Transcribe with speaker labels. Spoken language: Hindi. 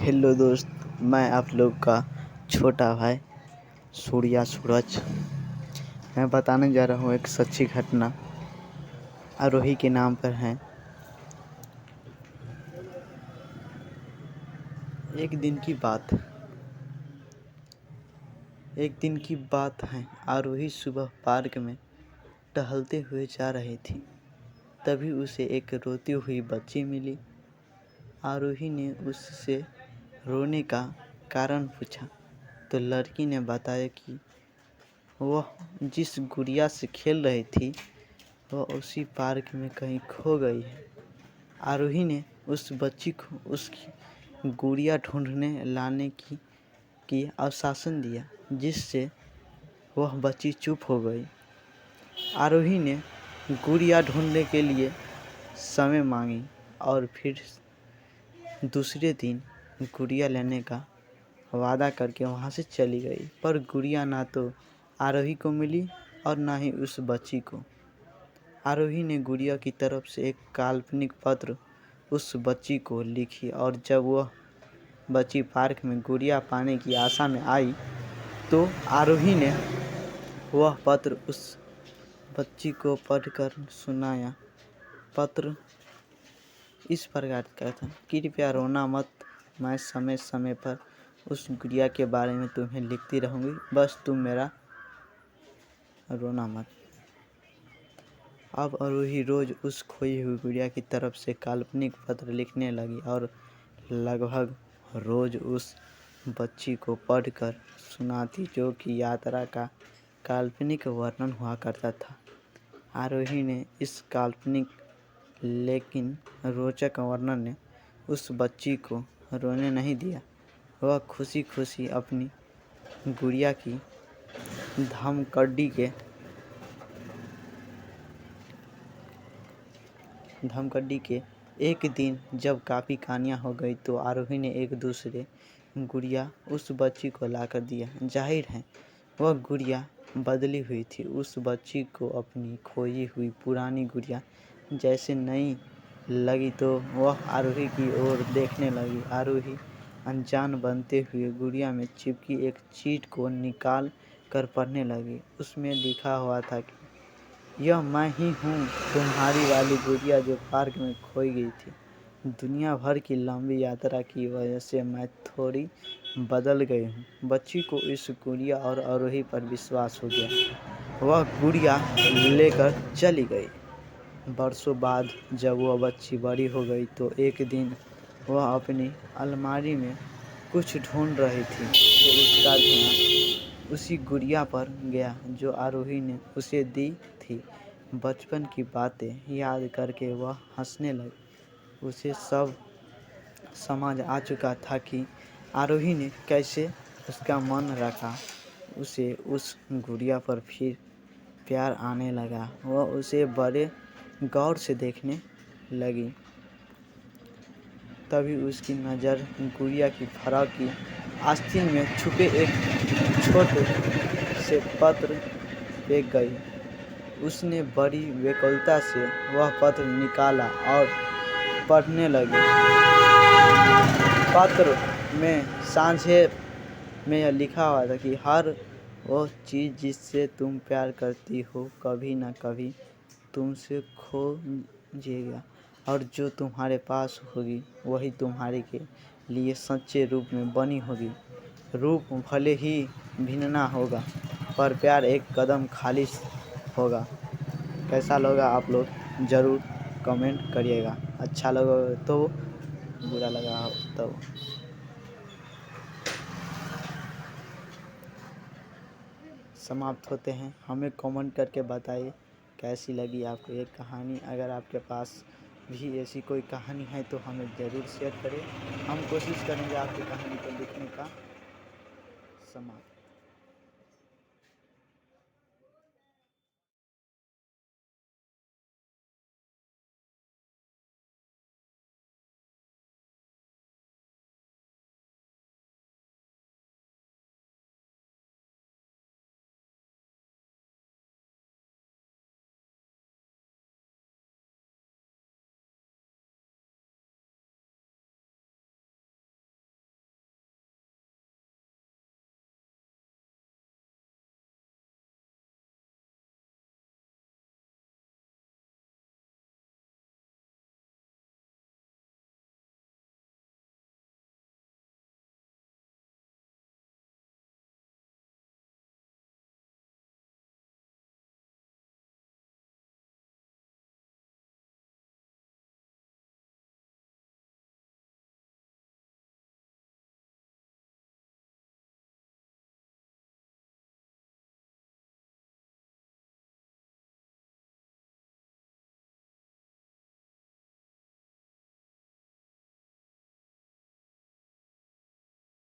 Speaker 1: हेलो दोस्त, मैं आप लोग का छोटा भाई सूर्या सूरज। मैं बताने जा रहा हूँ एक सच्ची घटना आरोही के नाम पर है। एक दिन की बात है। आरोही सुबह पार्क में टहलते हुए जा रही थी। तभी उसे एक रोती हुई बच्ची मिली। आरोही ने उससे रोने का कारण पूछा तो लड़की ने बताया कि वह जिस गुड़िया से खेल रही थी वह उसी पार्क में कहीं खो गई है। आरोही ने उस बच्ची को उसकी गुड़िया ढूंढने लाने की आश्वासन दिया, जिससे वह बच्ची चुप हो गई। आरोही ने गुड़िया ढूंढने के लिए समय मांगी और फिर दूसरे दिन गुड़िया लेने का वादा करके वहाँ से चली गई। पर गुड़िया ना तो आरोही को मिली और ना ही उस बच्ची को। आरोही ने गुड़िया की तरफ से एक काल्पनिक पत्र उस बच्ची को लिखी और जब वह बच्ची पार्क में गुड़िया पाने की आशा में आई तो आरोही ने वह पत्र उस बच्ची को पढ़कर सुनाया। पत्र इस प्रकार का था, कृपया रोना मत, मैं समय समय पर उस गुड़िया के बारे में तुम्हें लिखती रहूँगी, बस तुम मेरा रोना मत। अब आरोही रोज़ उस खोई हुई गुड़िया की तरफ से काल्पनिक पत्र लिखने लगी और लगभग रोज़ उस बच्ची को पढ़कर सुनाती, जो कि यात्रा का काल्पनिक वर्णन हुआ करता था। आरोही ने इस काल्पनिक लेकिन रोचक वर्णन ने उस बच्ची को रोने नहीं दिया। वह खुशी खुशी अपनी गुड़िया की धमकड़ी के एक दिन जब काफ़ी कहानियाँ हो गई तो आरोही ने एक दूसरे गुड़िया उस बच्ची को लाकर दिया। जाहिर है वह गुड़िया बदली हुई थी। उस बच्ची को अपनी खोई हुई पुरानी गुड़िया जैसे नई लगी तो वह आरोही की ओर देखने लगी। आरोही अनजान बनते हुए गुड़िया में चिपकी एक चीट को निकाल कर पढ़ने लगी। उसमें लिखा हुआ था कि यह मैं ही हूँ, तुम्हारी वाली गुड़िया जो पार्क में खोई गई थी। दुनिया भर की लंबी यात्रा की वजह से मैं थोड़ी बदल गई हूँ। बच्ची को इस गुड़िया और आरोही पर विश्वास हो गया। वह गुड़िया लेकर चली गई। बरसों बाद जब वह बच्ची बड़ी हो गई तो एक दिन वह अपनी अलमारी में कुछ ढूंढ रही थी तो उसका ध्यान उसी गुड़िया पर गया जो आरोही ने उसे दी थी। बचपन की बातें याद करके वह हंसने लगी। उसे सब समझ आ चुका था कि आरोही ने कैसे उसका मन रखा। उसे उस गुड़िया पर फिर प्यार आने लगा। वह उसे बड़े गौर से देखने लगी। तभी उसकी नज़र गुड़िया की फ्रॉक की आस्तीन में छुपे एक छोटे से पत्र पे गई। उसने बड़ी व्याकुलता से वह पत्र निकाला और पढ़ने लगी। पत्र में संक्षेप में यह लिखा हुआ था कि हर वो चीज़ जिससे तुम प्यार करती हो कभी ना कभी तुमसे खोजेगा, और जो तुम्हारे पास होगी वही तुम्हारे के लिए सच्चे रूप में बनी होगी। रूप भले ही भिन्न होगा पर प्यार एक कदम खालिश होगा। कैसा लगा आप लोग ज़रूर कमेंट करिएगा। अच्छा लगा तो, बुरा लगा हो तो। समाप्त होते हैं। हमें कमेंट करके बताइए कैसी लगी आपको ये कहानी। अगर आपके पास भी ऐसी कोई कहानी है तो हमें ज़रूर शेयर करें। हम कोशिश करेंगे आपकी कहानी को लिखने का। समाप्त।